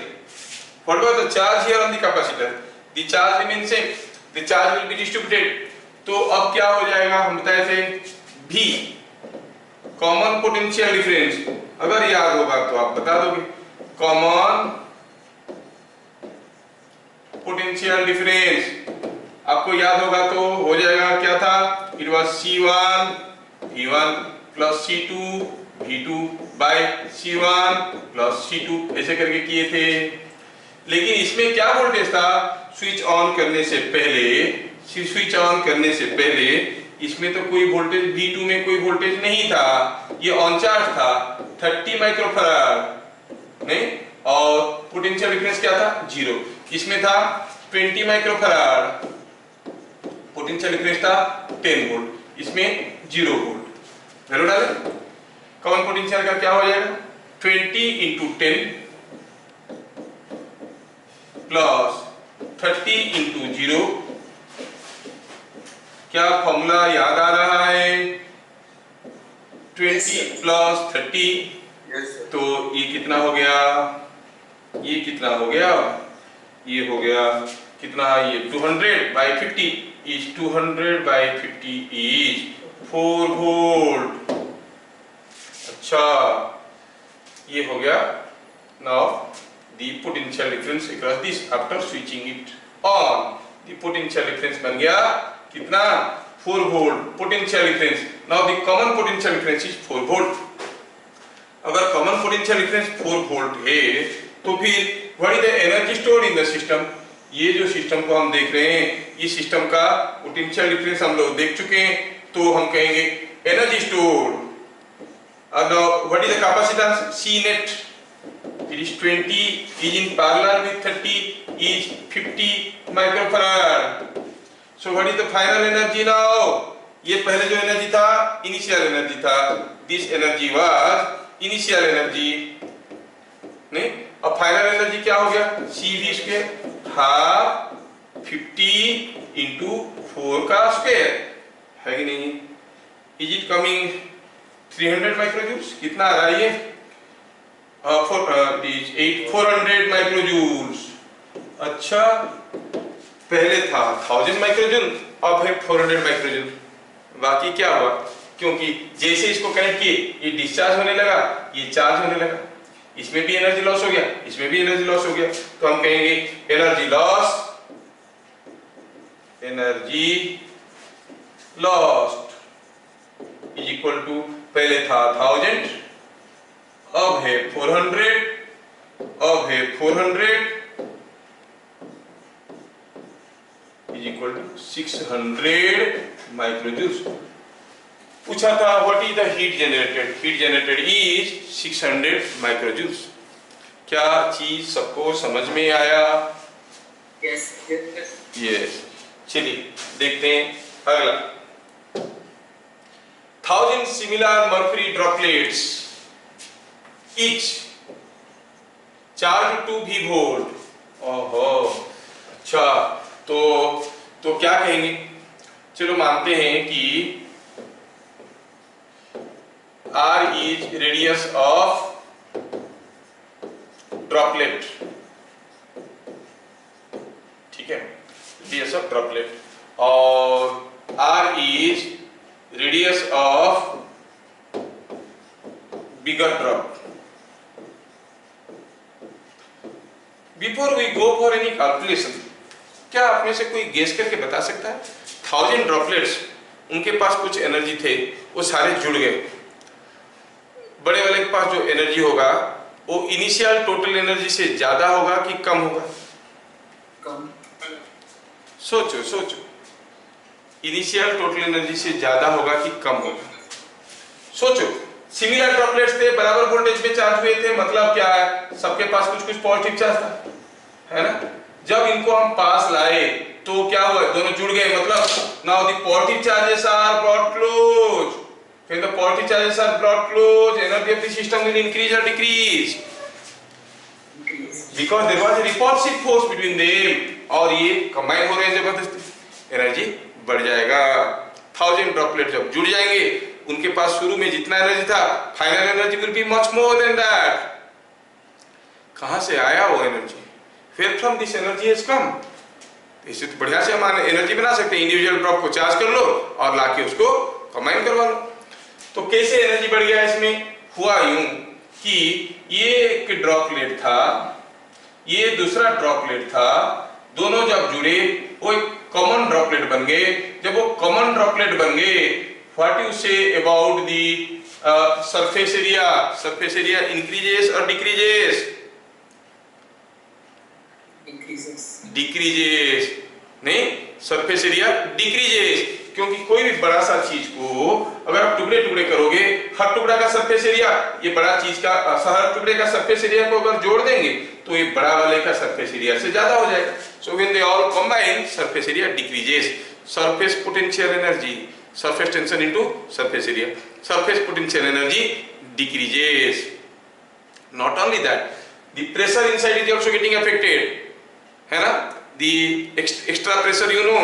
What was the charge here on the capacitor? The charge remains same. The charge will be distributed. तो अब क्या हो जाएगा, हम बताए थे V कॉमन पोटेंशियल डिफरेंस. अगर याद होगा तो आप बता दोगे. कॉमन पोटेंशियल डिफरेंस आपको याद होगा तो हो जाएगा. क्या था? It was C1 V1 plus C2 V2 by C1 plus C2, ऐसे करके किए थे. लेकिन इसमें क्या वोल्टेज था? स्विच ऑन करने से पहले इसमें तो कोई वोल्टेज, V2 में कोई वोल्टेज नहीं था. ये ऑनचार्ज था 30 माइक्रोफैराड नहीं, और पोटेंशियल डिफरेंस क्या था? 0. इसमें था 20 माइक्रोफैराड, पोटेंशियल डिफरेंस था 10 वोल्ट, इसमें 0 वोल्ट. वैल्यू डाले. कॉमन पोटेंशियल का क्या हो जाएगा? 20 into 10 प्लस 30 into 0. क्या फॉर्मूला याद आ रहा है? 20 प्लस 30. तो ये कितना हो गया? ये कितना हो गया? ये हो गया कितना? ये 200 by 50 is 200 by 50 is 4 volt. अच्छा, ये हो गया. Now the potential difference across this after switching it on. The potential difference बन गया कितना? 4 volt potential difference. Now the common potential difference is 4 volt. अगर कॉमन पोटेंशियल डिफरेंस 4 वोल्ट है तो फिर what is the energy stored in the system? ये जो system को हम देख रहे हैं, ये सिस्टम का पोटेंशियल डिफरेंस हम लोग देख चुके हैं, तो हम कहेंगे एनर्जी स्टोर्ड. और now what is the capacitance? C net It is 20 is in parallel with 30 is 50 microfarad. So what is the final energy now? ये पहले जो एनर्जी था इनिशियल एनर्जी था. This energy was initial energy. नहीं, अब final energy क्या हो गया? CV स्क्वायर हाफ 50 इंटू 4 का स्क्वायर है कि नहीं? Is it coming 300 माइक्रोजूल्स? कितना आ रहा है ये? 400 माइक्रोजूल्स. अच्छा, पहले था 1000 माइक्रोजूल, अब है 400 माइक्रोजूल. बाकी क्या हुआ? क्योंकि जैसे इसको कनेक्ट किए ये डिस्चार्ज होने लगा, ये चार्ज होने लगा. इसमें भी एनर्जी लॉस हो गया, इसमें भी एनर्जी लॉस हो गया. तो हम कहेंगे energy lost is equal to, पहले था 1000, अब है 400, अब है 400 इज इक्वल टू 600 माइक्रोजूल्स. पूछा था what is the heat generated? Heat generated is 600 माइक्रोजूल्स. क्या चीज सबको समझ में आया? Yes. Yes. यस. चलिए देखते हैं अगला. 1000 similar mercury droplets each charged to V volt. ओहो, अच्छा, तो क्या कहेंगे? चलो मानते हैं कि R is radius of droplet. ठीक है, radius of droplet, और R is radius of bigger drop. Before we go for any calculation, क्या आप में से कोई गेस करके बता सकता है? 1000 ड्रॉपलेट्स, उनके पास कुछ एनर्जी थे, वो सारे जुड़ गए. बड़े वाले के पास जो एनर्जी होगा वो इनिशियल टोटल एनर्जी से ज्यादा होगा कि कम होगा? Come. सोचो. इनिशियल टोटल एनर्जी से ज्यादा होगा कि कम होगा? सोचो. सिमिलर ड्रॉपलेट्स थे, बराबर वोल्टेज पे चार्ज हुए थे, मतलब क्या है? सबके पास कुछ पॉजिटिव चार्ज था, है ना? जब इनको हम पास लाए तो क्या हुआ? दोनों जुड़ गए, मतलब now the positive charges are brought close. When the positive charges are brought close, energy of the system will increase or decrease? Increase. Because there was a repulsive force between them. और ये combine हो रहे हैं जबरदस्ती, energy बढ़ जाएगा. 1000 droplet जब जुड़ जाएंगे, उनके पास शुरू में जितना एनर्जी था, final energy will be much more than that. कहां से आया वो energy? Where from this energy has come? इससे तो बढ़िया से हम एनर्जी बना सकते हैं. इंडिविजुअल ड्रॉप को चार्ज कर लो और लाके उसको कंबाइन करवा लो. तो कैसे एनर्जी बढ़ गया? इसमें हुआ यूं कि ये एक ड्रॉपलेट था, ये दूसरा ड्रॉपलेट था, दोनों जब जुड़े वो एक कॉमन ड्रॉपलेट बन गए. जब वो कॉमन ड्रॉपलेट बन गए, what you say about the surface area? Surface area increases और डिक्रीजेस? डिक्रीजेस. नहीं, सरफेस एरिया डिक्रीजेस. क्योंकि कोई भी बड़ा सा चीज को अगर आप टुकड़े टुकड़े करोगे, हर टुकड़ा का सरफेस एरिया, ये बड़ा चीज का हर टुकड़े का सरफेस एरिया को अगर जोड़ देंगे तो ये बड़ा वाले का सरफेस एरिया से ज्यादा हो जाएगा. So when they all combine, surface area decreases. Surface potential energy, surface tension into surface area, surface potential energy decreases. Not only that, the pressure inside is also getting affected, है ना? The extra pressure, you know,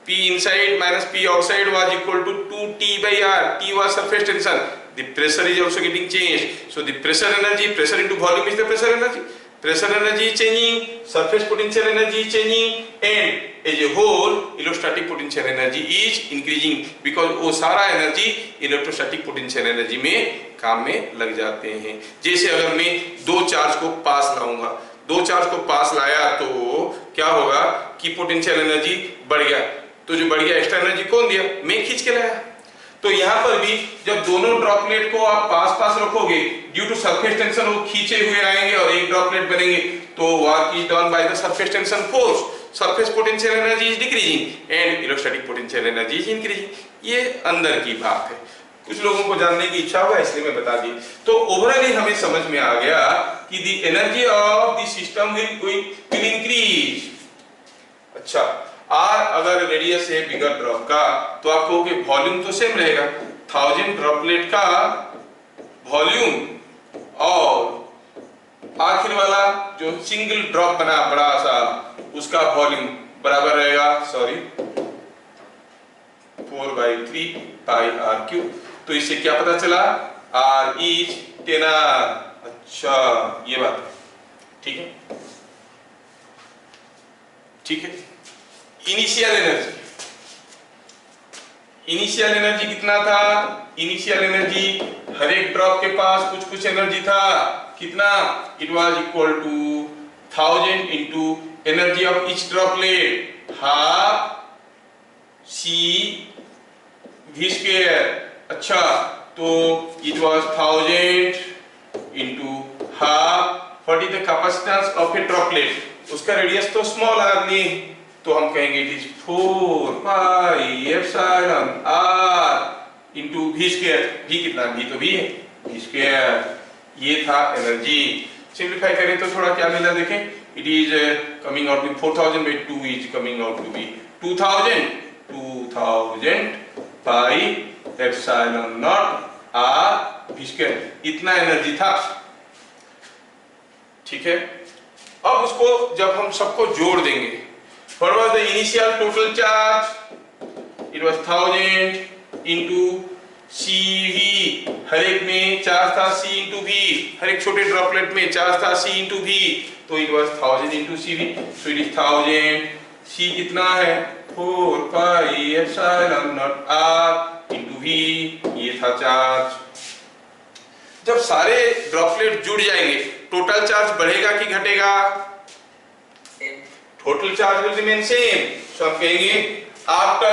P inside minus P outside was equal to 2T by R. T was surface tension. The pressure is also getting changed. So the pressure energy, pressure into volume is the pressure energy. Pressure energy is changing, surface potential energy is changing, and as a whole, electrostatic potential energy is increasing because वो सारा energy electrostatic potential energy में काम में लग जाते हैं. जैसे अगर मैं दो चार्ज को पास लाऊंगा, दो चार्ज को पास लाया तो क्या होगा कि पोटेंशियल एनर्जी बढ़ गया. तो जो बढ़ गया एक्स्ट्रा एनर्जी कौन दिया? मैं खींच के लाया. तो यहाँ पर भी जब दोनों ड्रॉपलेट को आप पास पास रखोगे, ड्यू टू सरफेस टेंशन वो खींचे हुए आएंगे और एक ड्रॉपलेट बनेंगे, तो work is done by the surface tension force. Surface potential energy is decreasing and electrostatic potential energy is increasing. ये अंदर की बात है. कुछ लोगों को जानने की इच्छा हुआ इसलिए मैं बता दी। तो ओवरऑली हमें समझ में आ गया कि the energy of the system will increase. अच्छा, आर अगर रेडियस है बिगर ड्रॉप का तो आप कहोगे वॉल्यूम तो सेम रहेगा, 1000 ड्रॉपलेट का वॉल्यूम और आखिर वाला जो सिंगल ड्रॉप बना बड़ा सा उसका वॉल्यूम बराबर रहेगा, सॉरी 4/3 पाई आर क्यूब। तो इससे क्या पता चला, आर इज 10R। अच्छा ये बात ठीक है, ठीक है। इनिशियल एनर्जी, इनिशियल एनर्जी कितना था, इनिशियल एनर्जी हर एक ड्रॉप के पास कुछ कुछ एनर्जी था, कितना, it was equal to 1000 into energy of each droplet half C v square. अच्छा तो it was 1000 into half, what is the capacitance of a droplet, उसका रेडियस तो स्मॉल आर ली, तो हम कहेंगे it is 4 pi epsilon r into v square. v कितना, v तो v है, v स्क्वायर। ये था एनर्जी। सिंप्लीफाई करें तो थोड़ा क्या मिला देखें, it is coming out to 4000 by 2 is coming out to be 2000 pi epsilon not r v square, इतना एनर्जी था, ठीक है। अब उसको जब हम सबको जोड़ देंगे, what was the initial total charge, it was 1000 into CV, हर एक में चार्ज था C into V, हर एक छोटे ड्रॉपलेट में चार्ज था C into V, तो it was 1000 into CV, so it is 1000, C कितना है 4 pi epsilon not R into V, ये था चार्ज। जब सारे ड्रॉपलेट जुड़ जाएंगे टोटल चार्ज बढ़ेगा कि घटेगा, total charge will remain same. So हम कहेंगे after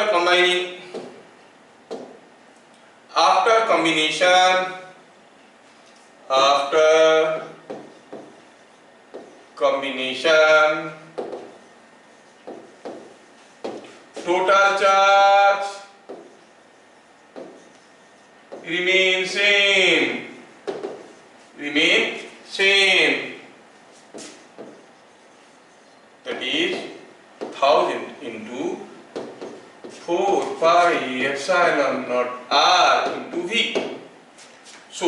combination total charge remain same, that is 1000 into 4 pi epsilon naught r into v. So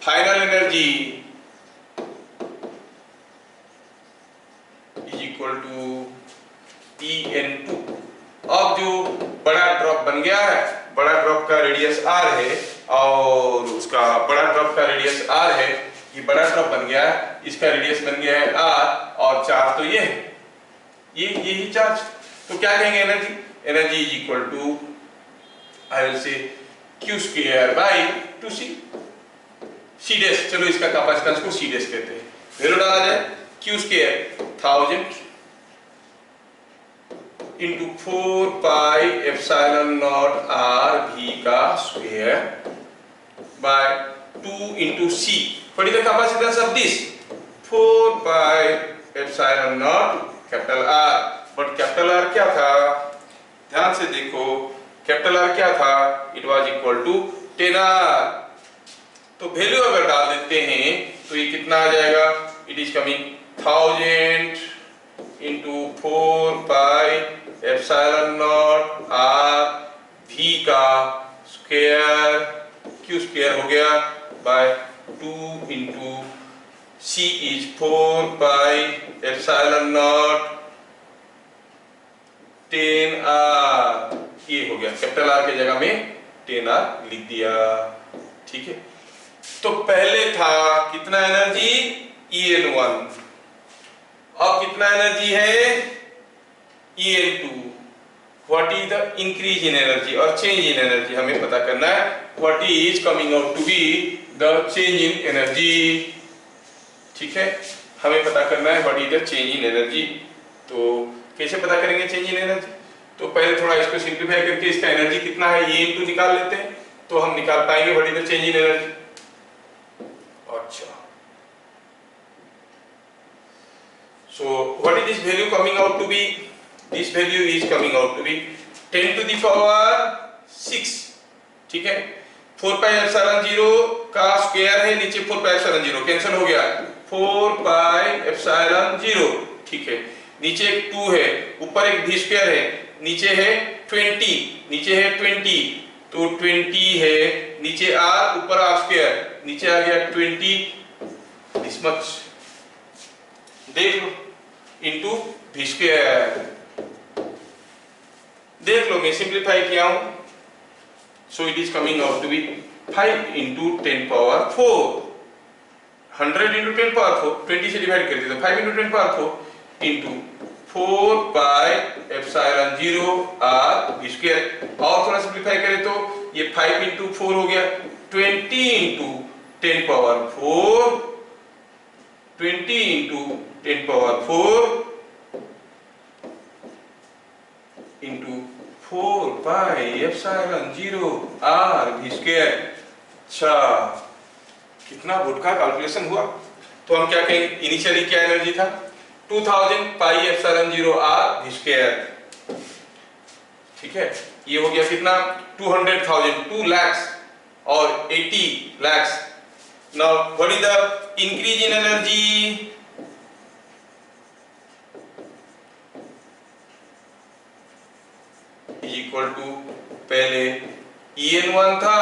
final energy is equal to En2। अब जो बड़ा ड्रॉप बन गया है, बड़ा ड्रॉप का रेडियस r है और उसका बड़ा ड्रॉप का रेडियस r है, ये बड़ा ड्रॉप बन गया है, इसका रेडियस बन गया है r और चार्ज तो ये है, यही चार्ज। तो क्या कहेंगे energy is equal to I will say q square by 2c, c dash, चलो इसका कैपेसिटेंस को c डैश कहते हैं, वैल्यू डाला जाए q square 1000 into 4 pi epsilon naught r v का square by 2 into c, what is the capacitance of this 4 pi epsilon naught capital R। But capital R क्या था, ध्यान से देखो, कैपिटल R क्या था, it was equal to 10R। तो value अगर डाल देते हैं तो ये कितना आ जाएगा, it is coming 1000 into 4 pi epsilon naught r v का स्क्वायर q स्क्वायर हो गया bye 2 into c is 4 pi epsilon naught 10r, ये हो गया, कैपिटल R के जगह में 10R लिख दिया, ठीक है। तो पहले था कितना एनर्जी En1, अब कितना एनर्जी है En2, what is the increase in energy और चेंज इन एनर्जी, हमें पता करना है what is coming out to be the change in energy, ठीक है, हमें पता करना है what is the change in energy. तो कैसे पता करेंगे चेंज इन एनर्जी, तो पहले थोड़ा इसको सिंप्लीफाई करके इसका एनर्जी कितना है ये इनटू निकाल लेते हैं, तो हम निकाल पाएंगे what is the change in energy. अच्छा, so what is this value coming out to be, this value is coming out to be 10 to the power 6, ठीक है। 4 पाई एप्सिलॉन 0 का स्क्वायर है, नीचे 4 पाई एप्सिलॉन 0 कैंसिल हो गया, 4 pi epsilon 0, ठीक है। नीचे एक 2 है, ऊपर एक v स्क्वायर है, नीचे है 20, नीचे है 20, तो 20 है, नीचे r, ऊपर r स्क्वायर, नीचे आ गया 20 दिस मच, देख लो, इनटू v स्क्वायर, देख लो मैं सिंप्लीफाई किया हूं, so it is coming out to be 5 into 10 power 4, 100 into 10 power 4, 20 से डिवाइड कर दिया, 5 into 10 power 4 into 4 pi epsilon 0 r v square, और थोड़ा सिंप्लीफाई करें तो ये 5 into 4 हो गया 20 into 10 power 4, 20 into 10 power 4 into 4 pi epsilon 0 r v square. अच्छा, कितना गुड का कैलकुलेशन हुआ। तो हम क्या कहेंगे, इनिशियली क्या एनर्जी था, 2000 pi epsilon 0 r v square, ठीक है। ये हो गया कितना, 200,000, 2 lakhs और 80 lakhs। Now what is the increase in energy, is equal to, पहले En1 था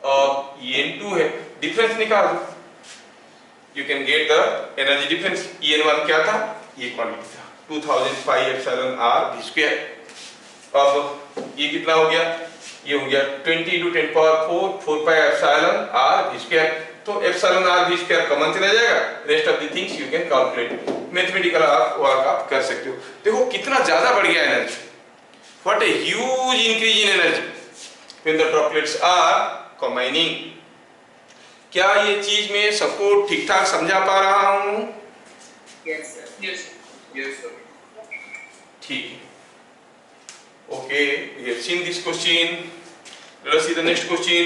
और En2 है, डिफरेंस निकाल दो, you can get the energy difference. En1 क्या था, ये क्वांटिटी था 2000 pi epsilon r v square. अब ये कितना हो गया, ये हो गया 20 into 10 power 4, 4 pi epsilon r v square. तो epsilon r v square common चला जाएगा, rest of the things you can calculate, mathematical work आप कर सकते हो। देखो कितना ज्यादा बढ़ गया energy, what a huge increase in energy when the droplets are combining. क्या ये चीज में सबको ठीक ठाक समझा पा रहा हूं? Yes, sir. Yes. Yes, sir. ठीक है, okay, we have seen this question. Let us see the next question.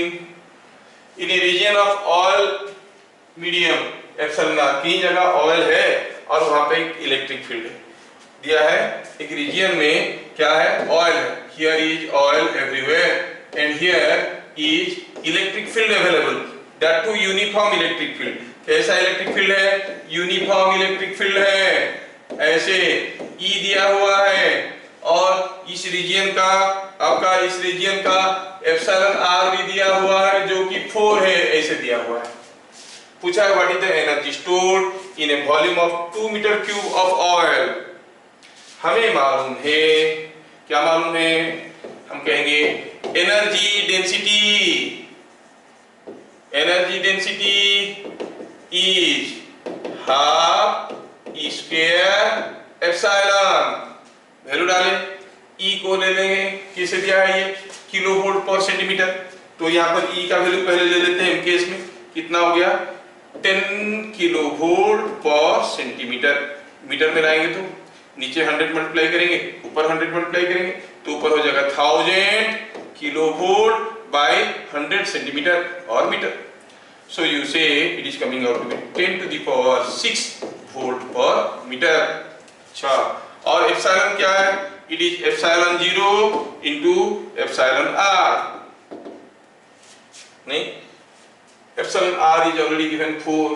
In a region of oil medium epsilon r, कई जगह ऑयल है और वहां पे एक इलेक्ट्रिक फील्ड है दिया है, एक रीजन में क्या है, ऑयल है, here is oil everywhere and here is electric field available, that too uniform electric field. कैसा इलेक्ट्रिक फील्ड है, यूनिफॉर्म इलेक्ट्रिक फील्ड है, ऐसे E दिया हुआ है और इस रीजन का, आपका इस रीजन का एप्सिलॉन r भी दिया हुआ है जो कि 4 है, ऐसे दिया हुआ है। पूछा है what is the energy stored in a volume of 2 metre cube of oil. हमें मालूम है, क्या मालूम है, हम कहेंगे energy density, energy density is half E square epsilon, value डालें, ई को ले लेंगे, किसे दिया है ये, किलो वोल्ट पर सेंटीमीटर, तो यहाँ पर ई का वैल्यू पहले ले लेते हैं, केस में कितना हो गया 10 किलो वोल्ट पर सेंटीमीटर, मीटर में लाएंगे तो नीचे 100 मल्टीप्लाई करेंगे, ऊपर 100 मल्टीप्लाई करेंगे तो ऊपर हो जाएगा 1000 किलो वोल्ट बाय 100 सेंटीमीटर और metre. So you say it is coming out to be 10 to the power 6 volt per metre. अच्छा, और एप्सिलॉन क्या है, it is epsilon 0 into epsilon r, नहीं, epsilon r is already given 4,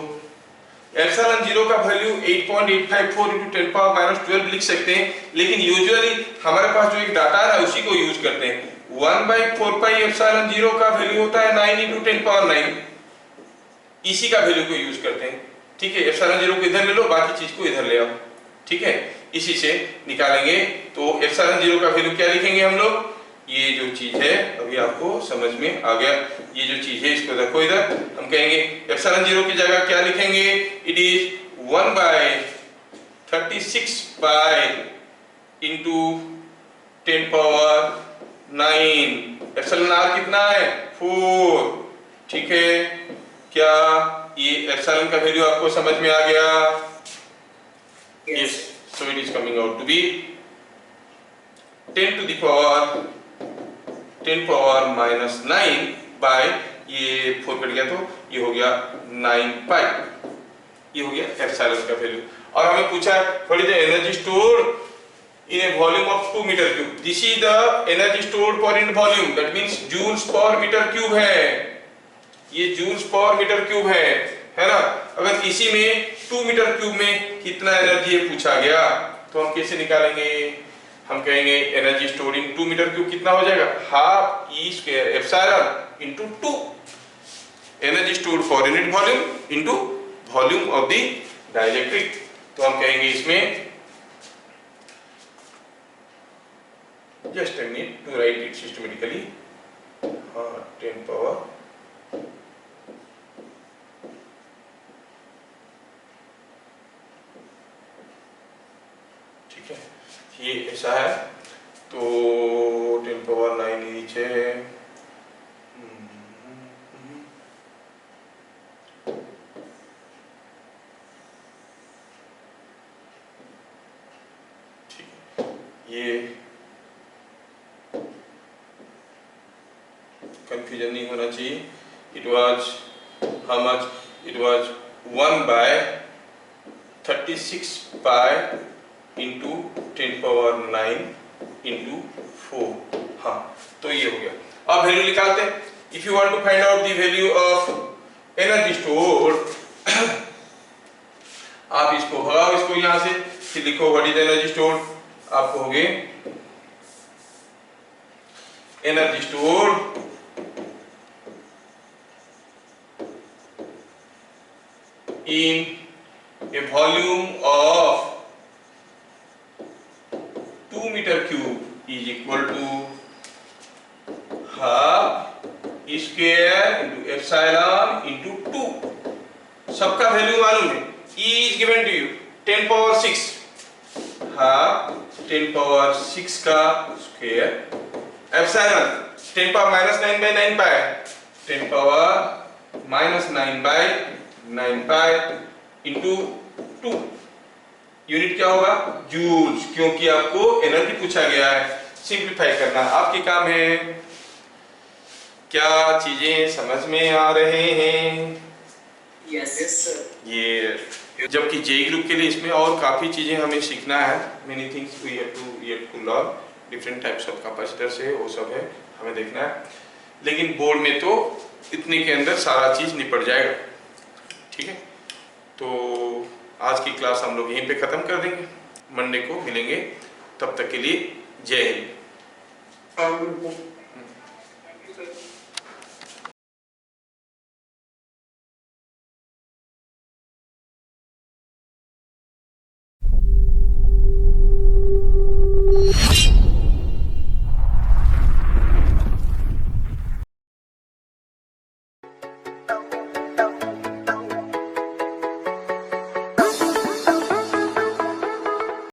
epsilon 0 का value 8.854 into 10 power minus 12 लिख सकते हैं, लेकिन यूजुअली हमारे पास जो एक डाटा है उसी को यूज करते हैं। 1/4 पाई एप्सिलॉन 0 का वैल्यू होता है 9 into 10 power 9, इसी का वैल्यू को यूज करते हैं, ठीक है। एप्सिलॉन 0 को इधर ले लो, बाकी चीज को इधर ले आओ, ठीक है, इसी से निकालेंगे। तो एप्सिलॉन 0 का वैल्यू क्या लिखेंगे हम लोग, ये जो चीज है अभी आपको समझ में आ गया, ये जो चीज है इसको रखो इधर, हम कहेंगे एप्सिलॉन 0 की जगह क्या लिखेंगे, it is 1/36 pi into 10 power 9, epsilon r कितना है 4, ठीक है। क्या ये एप्सिलॉन का वैल्यू आपको समझ में आ गया? Yes, so it is coming out to be 10 to the power 10 power minus 9 by, ये 4 कट गया तो ये हो गया 9 पाई, ये हो गया एप्सिलॉन का वैल्यू। और हमें पूछा है what is the energy stored in a volume of 2 meter cube. This is the energy stored per unit volume. That means joules per meter cube है, ये joules per meter cube है ना। अगर इसी में 2 मीटर क्यूब में कितना energy है पूछा गया तो हम कैसे निकालेंगे? हम कहेंगे energy stored in 2 metre cube कितना हो जाएगा, half E square epsilon into 2 energy stored for unit volume into volume of the dielectric. तो हम कहेंगे इसमें just I need to write it systematically, 10 power ठीक है, ये ऐसा है। तो 10 पावर 9 नीचे ठीक है, ये कंफ्यूजन नहीं होना चाहिए। It was how much, it was 1 by 36 pi into 10 power 9 into 4। हाँ, तो ये हो गया। अब वैल्यू निकालते हैं। If you want to find out the value of energy stored, आप इसको भगाओ इसको यहां से, फिर लिखो व्हाट इज एनर्जी स्टोर्ड। आप कहोगे energy stored in a volume of 2 meter cube is equal to half E square into epsilon into 2। सबका वैल्यू मालूम है। E is given to you 10 power 6, half 10 power 6 का square epsilon 10 power minus 9 by 9 pi 10 power minus 9 by 9 pi into 2। Unit क्या होगा, joules, क्योंकि आपको energy पूछा गया है। सिंप्लीफाई करना आपके काम है। क्या चीजें समझ में आ रहे हैं? Yes, sir. ये जबकि जेई ग्रुप के लिए इसमें और काफी चीजें हमें सीखना है। Many things we have to learn, different types of capacitors है, वो सब है हमें देखना है। लेकिन बोर्ड में तो इतने के अंदर सारा चीज निपट जाएगा। ठीक है, तो आज की क्लास हम लोग यहीं पे ख़त्म कर देंगे। मंडे को मिलेंगे, तब तक के लिए जय हिंद। Thank you, sir.